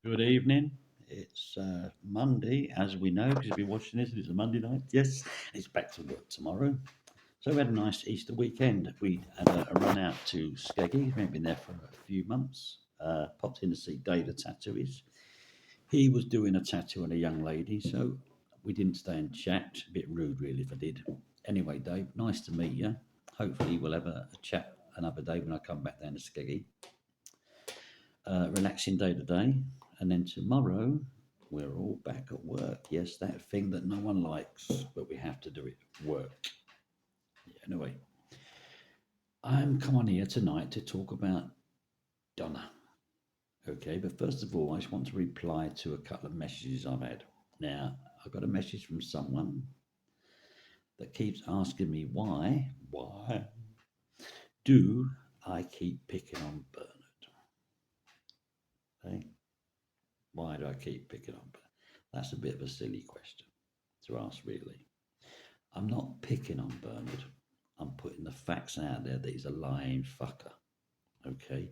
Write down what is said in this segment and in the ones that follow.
Good evening. It's Monday, as we know, because you'll be watching this, and it's a Monday night. Yes, it's back to work tomorrow. So we had a nice Easter weekend. We had a run out to Skeggy. We've been there for a few months. Popped in to see Dave, the tattooist. He was doing a tattoo on a young lady, so we didn't stay and chat. A bit rude, really, if I did. Anyway, Dave, nice to meet you. Hopefully, we'll have a chat another day when I come back down to Skeggy. Relaxing day today, and then tomorrow we're all back at work. Yes, that thing that no one likes, but we have to do it. Work. Yeah, anyway, I'm coming here tonight to talk about Donna. Okay, but first of all, I just want to reply to a couple of messages I've had. Now, I got a message from someone that keeps asking me why do I keep picking on Bernard? Okay, why do I keep picking on Bernard? That's a bit of a silly question to ask, really. I'm not picking on Bernard. I'm putting the facts out there that he's a lying fucker. Okay?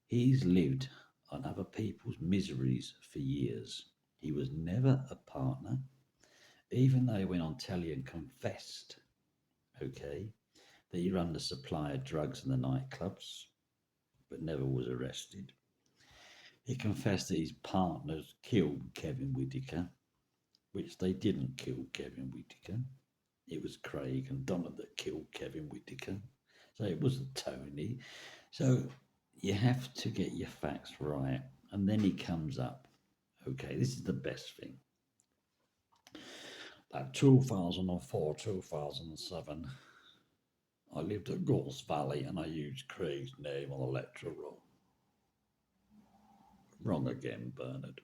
He's lived on other people's miseries for years. He was never a partner, even though he went on telly and confessed, okay, that he ran the supply of drugs in the nightclubs, but never was arrested. He confessed that his partners killed Kevin Whitaker, which they didn't kill Kevin Whitaker. It was Craig and Donna that killed Kevin Whitaker. So it wasn't Tony. So you have to get your facts right. And then he comes up. Okay, this is the best thing. That 2004, 2007, I lived at Gorse Valley and I used Craig's name on the lecture roll. Wrong again, Bernard.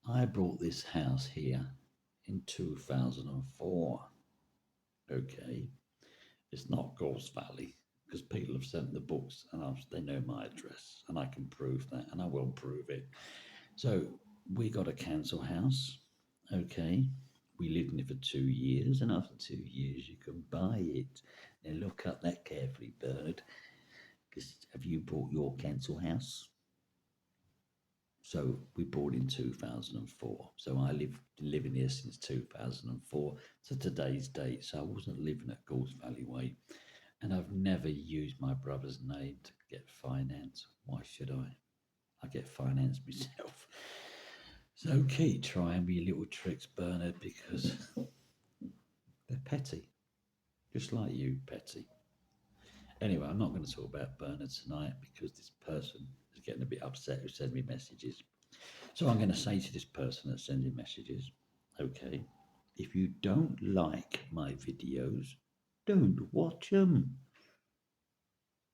I bought this house here in 2004. Okay, it's not Gorse Valley because people have sent the books and they know my address and I can prove that and I will prove it. So we got a council house. Okay, we lived in it for 2 years, and after 2 years you can buy it. Now look up that carefully, Bernard, because have you bought your council house? So we bought in 2004. So I living here since 2004 to today's date. So I wasn't living at Gorse Valley Way, and I've never used my brother's name to get finance. Why should I? I get finance myself. So keep trying with your little tricks, Bernard, because they're petty, just like you, petty. Anyway, I'm not going to talk about Bernard tonight because this person is getting a bit upset who sent me messages. So I'm going to say to this person that's sending messages, okay, if you don't like my videos, don't watch them.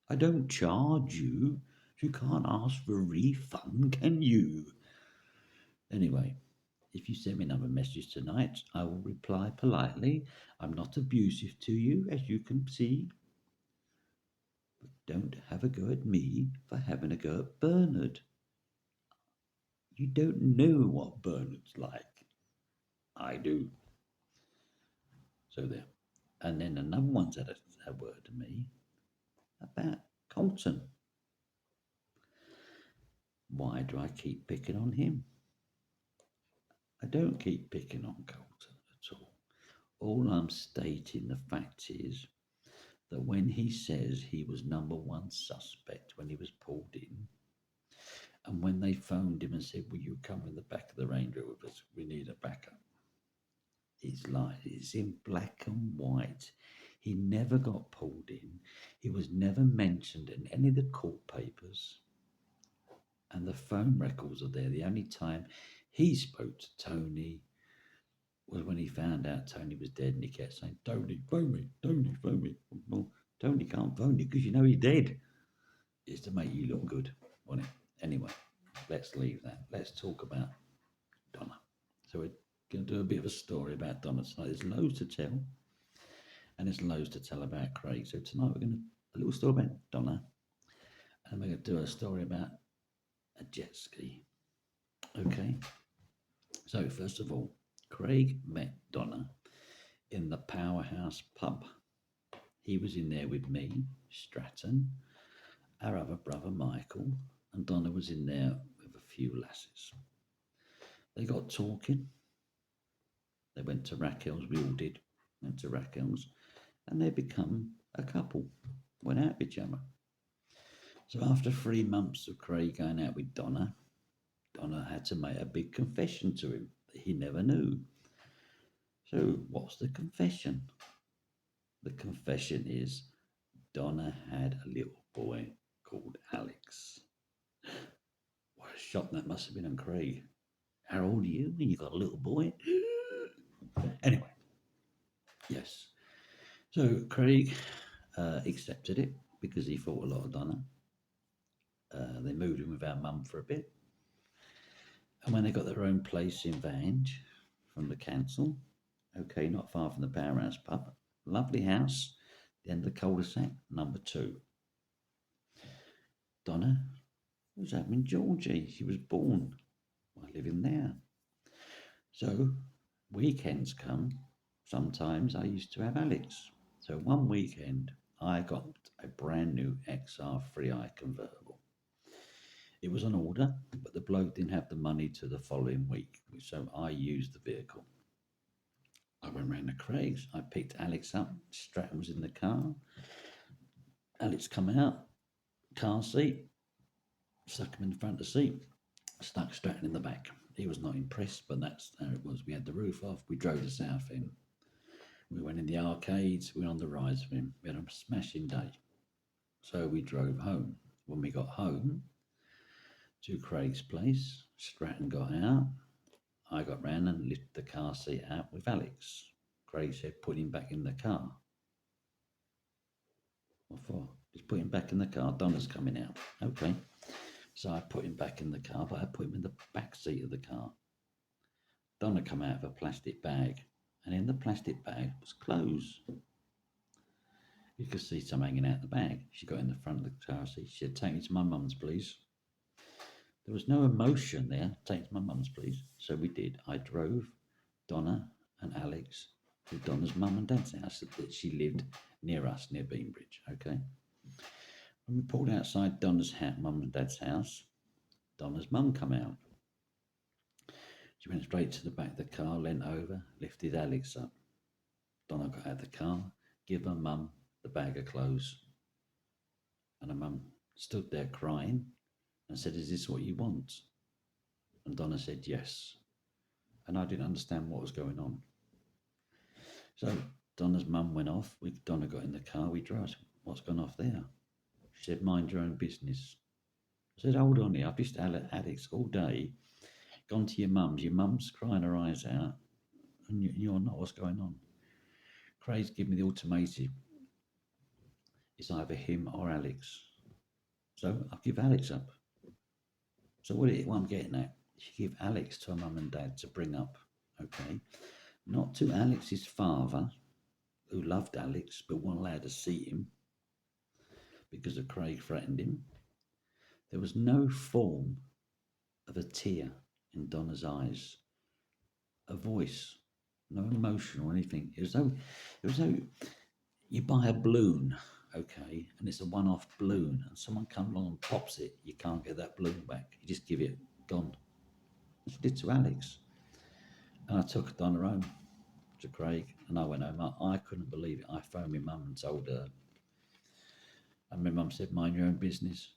I don't charge you. You can't ask for a refund, can you? Anyway, if you send me another message tonight, I will reply politely. I'm not abusive to you, as you can see. But don't have a go at me for having a go at Bernard. You don't know what Bernard's like. I do. So there. And then another one said a word to me about Colton. Why do I keep picking on him? I don't keep picking on Colton at all. All I'm stating the fact is that when he says he was number one suspect when he was pulled in, and when they phoned him and said, "Will you come in the back of the Range Rover with us? We need a backup." It's like it's in black and white. He never got pulled in. He was never mentioned in any of the court papers. And the phone records are there. The only time he spoke to Tony was when he found out Tony was dead and he kept saying, "Tony, phone me, Tony, phone me." Well, Tony can't phone you because you know he's dead. It's to make you look good, wasn't it? Anyway, let's leave that. Let's talk about Donna. So we're going to do a bit of a story about Donna tonight. There's loads to tell, and there's loads to tell about Craig. So tonight we're going to a little story about Donna, and we're going to do a story about a jet ski. Okay. So first of all, Craig met Donna in the Powerhouse pub. He was in there with me, Stratton, our other brother Michael, and Donna was in there with a few lasses. They got talking. They went to Raquel's. We all did. Went to Raquel's, and they become a couple. Went out with each other. So after 3 months of Craig going out with Donna, Donna had to make a big confession to him that he never knew. So what's the confession? The confession is Donna had a little boy called Alex. What a shock that must have been on Craig. How old are you when you got a little boy? Anyway, yes. So Craig accepted it because he thought a lot of Donna. They moved in with our mum for a bit. And when they got their own place in Vange from the council, okay, not far from the Powerhouse pub, lovely house, the end of the cul-de-sac, number 2. Donna was having Georgie. She was born by living there. So weekends come. Sometimes I used to have Alex. So one weekend I got a brand new XR3i convertible. It was on order, but the bloke didn't have the money to the following week, so I used the vehicle. I went round to Craig's. I picked Alex up. Stratton was in the car. Alex come out, car seat, stuck him in the front of the seat, stuck Stratton in the back. He was not impressed, but that's how it was. We had the roof off. We drove to Southend. We went in the arcades. We went on the rides with him. We had a smashing day. So we drove home. When we got home to Craig's place, Stratton got out. I got round and lifted the car seat out with Alex. Craig said, put him back in the car. What for? Just put him back in the car. Donna's coming out. Okay. So I put him back in the car, but I put him in the back seat of the car. Donna come out of a plastic bag, and in the plastic bag was clothes. You could see some hanging out the bag. She got in the front of the car seat. She said, take me to my mum's, please. There was no emotion there. Take me to my mum's, please. So we did. I drove Donna and Alex to Donna's mum and dad's house that she lived near us, near Beambridge. Okay. When we pulled outside Donna's mum and dad's house, Donna's mum come out. She went straight to the back of the car, leant over, lifted Alex up. Donna got out of the car, gave her mum the bag of clothes. And her mum stood there crying and said, is this what you want? And Donna said, yes. And I didn't understand what was going on. So Donna's mum went off. Donna got in the car. We drove. What's gone off there? She said, mind your own business. I said, hold on here. I've just had Alex all day. Gone to your mum's crying her eyes out, and you're not. What's going on? Craig's given me the ultimatum. It's either him or Alex. So I'll give Alex up. So what I'm getting at, she give Alex to her mum and dad to bring up, okay? Not to Alex's father, who loved Alex but wasn't allowed to see him because of Craig threatened him. There was no form of a tear in Donna's eyes, a voice, no emotion or anything. It was though you buy a balloon, okay, and it's a one-off balloon, and someone comes along and pops it, you can't get that balloon back. You just give it, gone. She did to Alex. And I took Donna home to Craig, and I went home. I couldn't believe it. I phoned my mum and told her. And my mum said, mind your own business.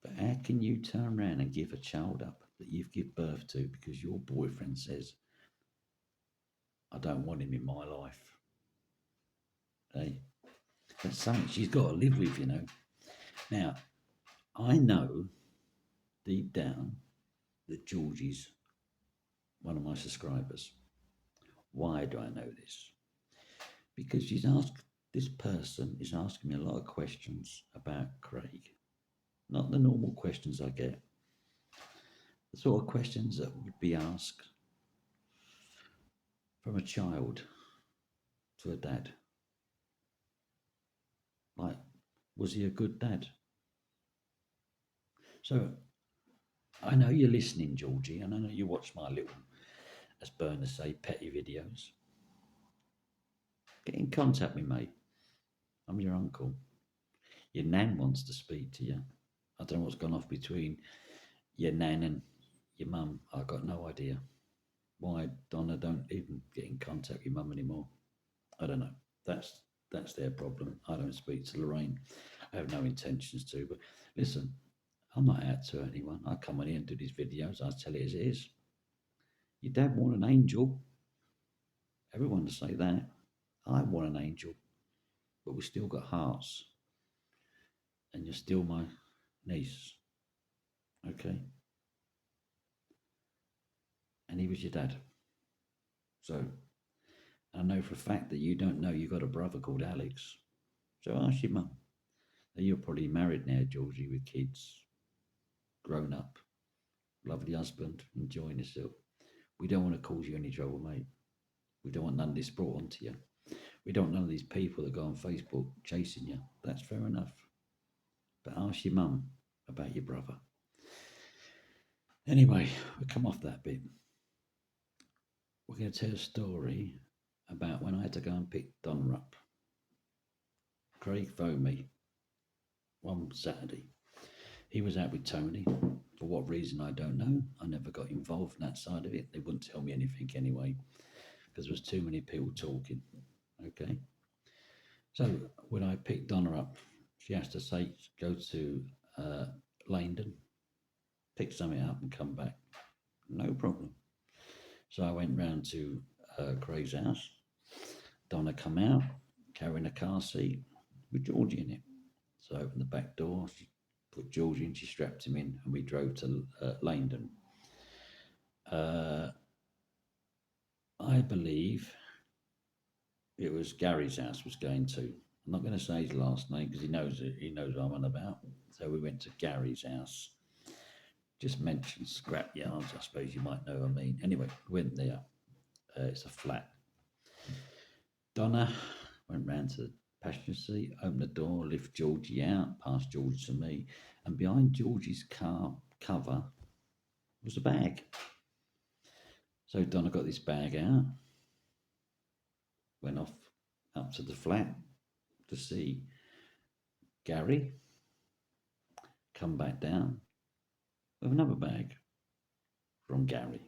But how can you turn around and give a child up that you've given birth to because your boyfriend says, I don't want him in my life? Hey, that's something she's got to live with, you know. Now, I know deep down that Georgie's one of my subscribers. Why do I know this? Because this person is asking me a lot of questions about Craig. Not the normal questions I get. The sort of questions that would be asked from a child to a dad. Like, was he a good dad? So, I know you're listening, Georgie, and I know you watch my little, as burners say, petty videos. Get in contact with me, mate. I'm your uncle. Your nan wants to speak to you. I don't know what's gone off between your nan and Your mum, I got no idea why Donna don't even get in contact with your mum anymore. I don't know. That's their problem. I don't speak to Lorraine. I have no intentions to. But listen, I'm not out to hurt anyone. I come on here and do these videos. I tell it as it is. Your dad want an angel. Everyone to say that. I want an angel, but we still got hearts, and you're still my niece. Okay, and he was your dad. So I know for a fact that you don't know you got a brother called Alex. So ask your mum. Now, you're probably married now, Georgie, with kids, grown up, lovely husband, enjoying yourself. We don't want to cause you any trouble, mate. We don't want none of this brought onto you. We don't want none of these people that go on Facebook chasing you. That's fair enough. But ask your mum about your brother. Anyway, we'll come off that bit. We're going to tell a story about when I had to go and pick Donna up. Craig phoned me one Saturday. He was out with Tony. For what reason, I don't know. I never got involved in that side of it. They wouldn't tell me anything anyway, because there was too many people talking. Okay. So when I picked Donna up, she has to say, go to Langdon, pick something up and come back. No problem. So I went round to Craig's house. Donna come out, carrying a car seat with Georgie in it. So I opened the back door, she put Georgie in, she strapped him in, and we drove to Langdon. I believe it was Gary's house was going to. I'm not going to say his last name because he knows what I'm on about. So we went to Gary's house. Just mentioned scrap yards, I suppose you might know what I mean. Anyway, went there. It's a flat. Donna went round to the passenger seat, opened the door, lift Georgie out, passed Georgie to me, and behind Georgie's car cover was a bag. So Donna got this bag out, went off up to the flat to see Gary, come back down with another bag from Gary.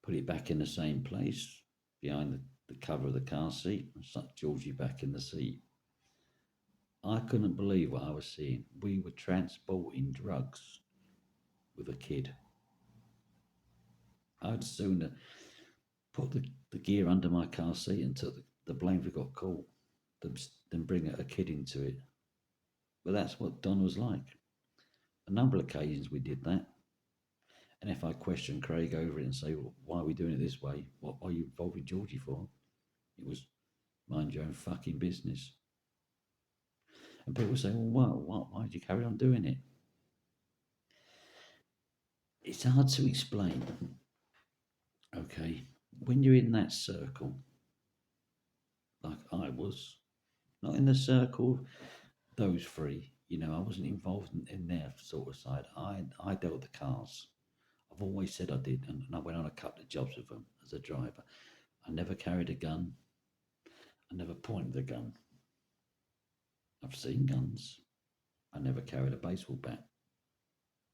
Put it back in the same place behind the cover of the car seat and stuck Georgie back in the seat. I couldn't believe what I was seeing. We were transporting drugs with a kid. I'd sooner put the gear under my car seat until the blame got caught than bring a kid into it. But that's what Don was like. A number of occasions we did that. And if I question Craig over it and say, well, why are we doing it this way? What are you involving Georgie for? It was mind your own fucking business. And people say, well, why did you carry on doing it? It's hard to explain. Okay, when you're in that circle, like I was, not in the circle, those three, I wasn't involved in their sort of side. I dealt with the cars. I've always said I did, and I went on a couple of jobs with them as a driver. I never carried a gun. I never pointed a gun. I've seen guns. I never carried a baseball bat.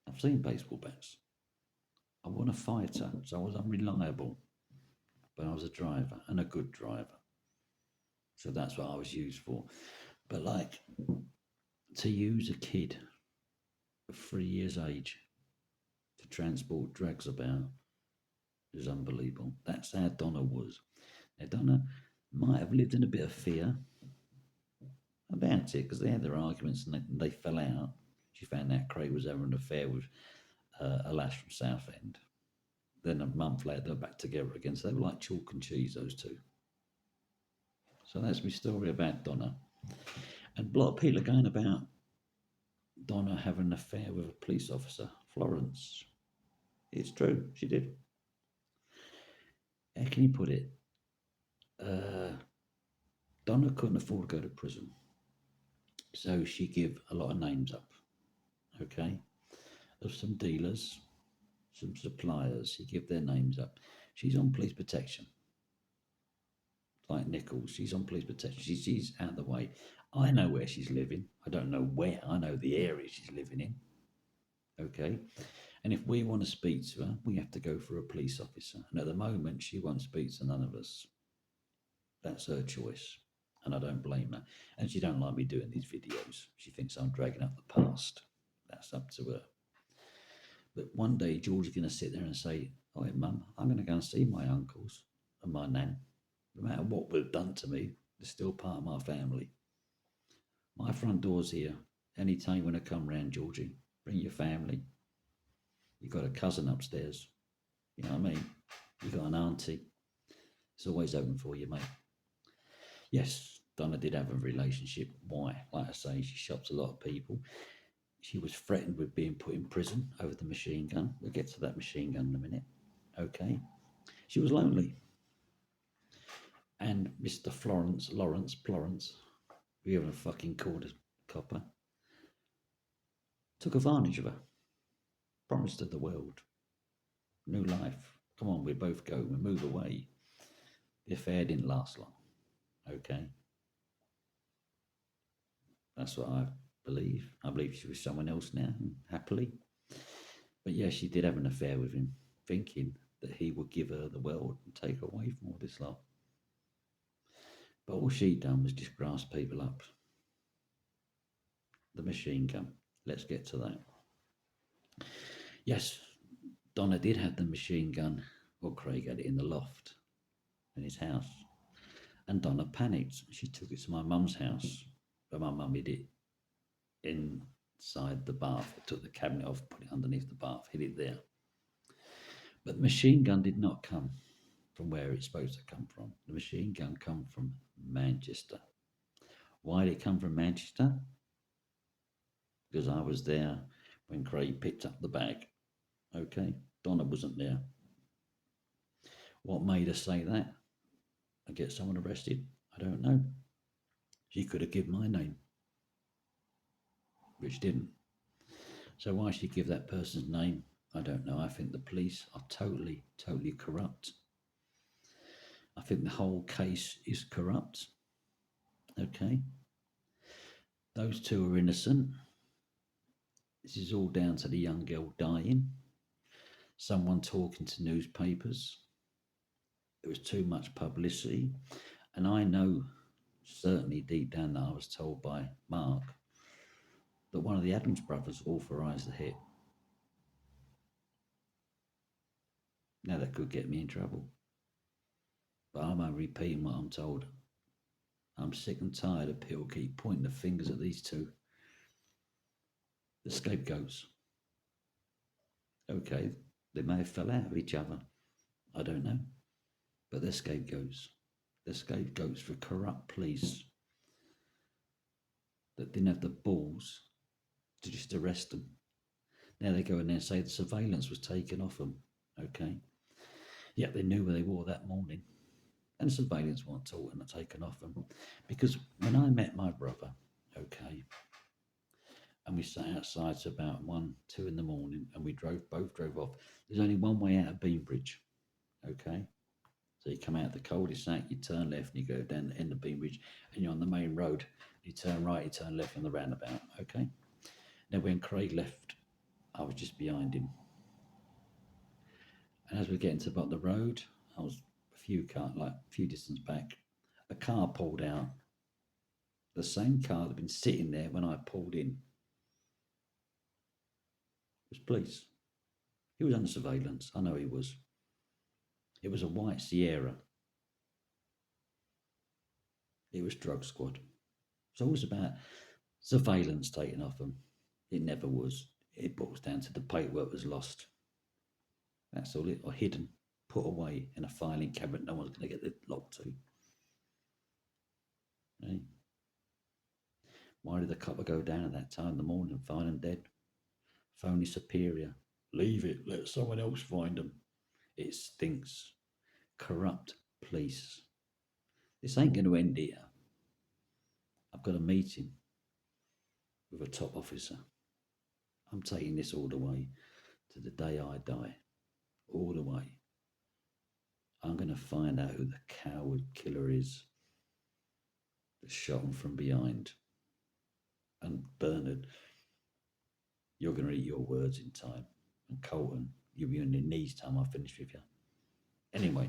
I've seen baseball bats. I wasn't a fighter, so I was unreliable. But I was a driver, and a good driver. So that's what I was used for. But like, to use a kid of 3 years age to transport drugs about is unbelievable. That's how Donna was. Now, Donna might have lived in a bit of fear about it because they had their arguments and they fell out. She found out Craig was having an affair with a lass from Southend. Then a month later, they were back together again. So they were like chalk and cheese, those two. So that's my story about Donna. And a lot of people are going about Donna having an affair with a police officer, Florence. It's true, she did. How can you put it? Donna couldn't afford to go to prison. So she gave a lot of names up, okay? Of some dealers, some suppliers, she gave their names up. She's on police protection. Like Nichols, she's on police protection. She's out of the way. I know where she's living. I don't know where. I know the area she's living in. Okay. And if we want to speak to her, we have to go for a police officer. And at the moment, she won't speak to none of us. That's her choice. And I don't blame her. And she don't like me doing these videos. She thinks I'm dragging up the past. That's up to her. But one day, George is going to sit there and say, "Oh, hey, Mum, I'm going to go and see my uncles and my nan. No matter what they've done to me, they're still part of my family. My front door's here. Anytime you want to come round, Georgie, bring your family. You've got a cousin upstairs. You know what I mean? You've got an auntie. It's always open for you, mate." Yes, Donna did have a relationship. Why? Like I say, she shops a lot of people. She was threatened with being put in prison over the machine gun. We'll get to that machine gun in a minute. Okay. She was lonely. And Mr. Lawrence, whoever fucking called a copper, took advantage of her. Promised her the world. New life. Come on, we both go. We move away. The affair didn't last long. Okay. That's what I believe. I believe she was someone else now, happily. But yeah, she did have an affair with him, thinking that he would give her the world and take her away from all this lot. But all she'd done was just grasp people up. The machine gun. Let's get to that. Yes, Donna did have the machine gun. Well, Craig had it in the loft in his house. And Donna panicked. She took it to my mum's house, but my mum hid it inside the bath. I took the cabinet off, put it underneath the bath, hid it there. But the machine gun did not come from where it's supposed to come from. The machine gun come from Manchester. Why did it come from Manchester? Because I was there when Craig picked up the bag. Okay, Donna wasn't there. What made her say that and get someone arrested? I don't know. She could have given my name, which didn't. So why she give that person's name? I don't know. I think the police are totally corrupt. I think the whole case is corrupt. Okay. Those two are innocent. This is all down to the young girl dying. Someone talking to newspapers. There was too much publicity. And I know certainly deep down that I was told by Mark that one of the Adams brothers authorised the hit. Now that could get me in trouble. But I'm only repeating what I'm told. I'm sick and tired of people keep pointing the fingers at these two. The scapegoats. Okay, they may have fell out of each other. I don't know. But they're scapegoats. They're scapegoats for corrupt police that didn't have the balls to just arrest them. Now they go in there and say the surveillance was taken off them. Okay. Yeah, they knew where they were that morning. And surveillance weren't taken off them. Because when I met my brother, okay, and we sat outside to about 1, 2 in the morning, and we both drove off. There's only one way out of Beambridge, okay? So you come out the cul-de-sac, you turn left, and you go down the end of Beambridge, and you're on the main road. You turn right, you turn left on the roundabout, okay? Now, when Craig left, I was just behind him. And as we're getting to about the road, I was a few distance back. A car pulled out. The same car that had been sitting there when I pulled in. It was police. He was under surveillance. I know he was. It was a white Sierra. It was drug squad. It's always about surveillance taken off them. It never was. It boils down to the paperwork was lost. That's all it, or hidden, put away in a filing cabinet no one's going to get the lock to. Hey? Why did the copper go down at that time in the morning and find them dead? Phony superior. Leave it, let someone else find them. It stinks. Corrupt police. This ain't going to end here. I've got a meeting with a top officer. I'm taking this all the way to the day I die. All the way. I'm going to find out who the coward killer is that shot him from behind. And Bernard, you're going to eat your words in time. and Colton. You'll be on your knees time I finish with you. Anyway,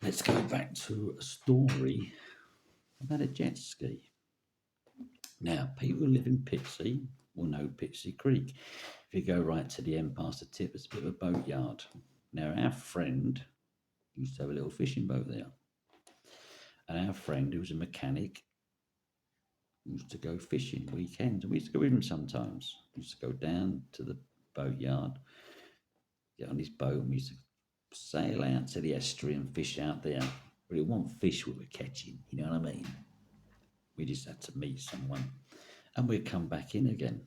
let's go back to a story about a jet ski. Now, people who live in Pitsea will know Pitsea Creek. If you go right to the end past the tip, it's a bit of a boatyard. Now, our friend used to have a little fishing boat there. And our friend, who was a mechanic, used to go fishing weekends. We used to go with him sometimes. We used to go down to the boatyard, get on his boat, and we used to sail out to the estuary and fish out there. But it wasn't fish we were catching, you know what I mean? We just had to meet someone. And we'd come back in again.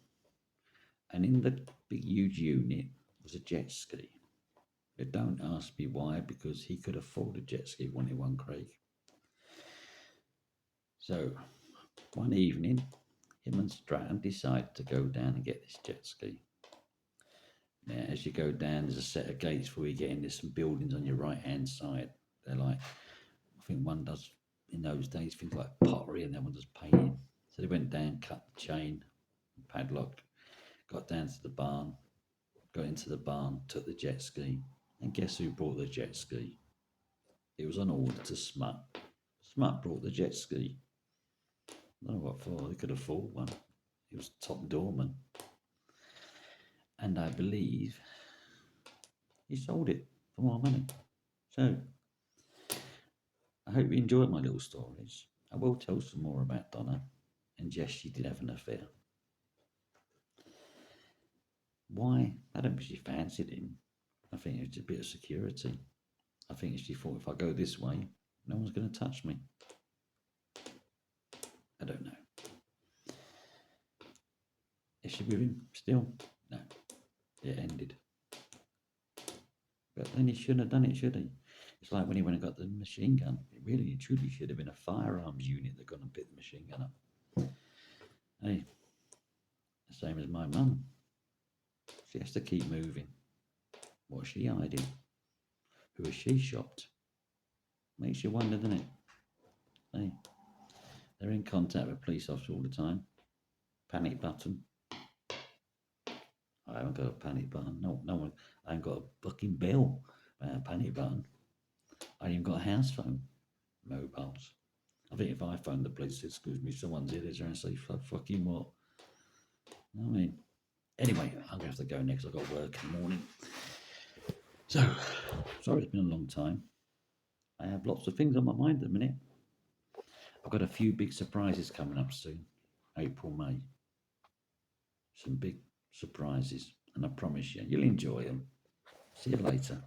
And in the big, huge unit was a jet ski. But don't ask me why, because he could afford a jet ski, wanted one, Craig. So one evening, him and Stratton decided to go down and get this jet ski. Now, as you go down, there's a set of gates before you get in. There's some buildings on your right-hand side. They're like, I think one does, in those days, things like pottery, and then one does painting. So they went down, cut the chain, padlocked, got down to the barn, got into the barn, took the jet ski, and guess who brought the jet ski? It was on order to Smut. Smut brought the jet ski. I don't know what for, they could afford one. He was top doorman. And I believe he sold it for more money. So, I hope you enjoyed my little stories. I will tell some more about Donna. And yes, she did have an affair. Why? I don't think she fancied him. I think it was a bit of security. I think she thought if I go this way, no one's going to touch me. I don't know. Is she with him still? No. It ended. But then he shouldn't have done it, should he? It's like when he went and got the machine gun. It really and truly should have been a firearms unit that got and picked the machine gun up. Hey, the same as my mum. She has to keep moving. What's she hiding? Who has she shopped? Makes you wonder, doesn't it? Hey, they're in contact with police officers all the time. Panic button. I haven't got a panic button. No one. I haven't got a fucking bell about a panic button. I ain't even got a house phone. Mobiles. I think if I phone the police, excuse me, someone's here, they're going to say, fucking what? I mean, anyway, I'm going to have to go next. I've got work in the morning. So, sorry it's been a long time. I have lots of things on my mind at the minute. I've got a few big surprises coming up soon. April, May. Some big surprises. And I promise you, you'll enjoy them. See you later.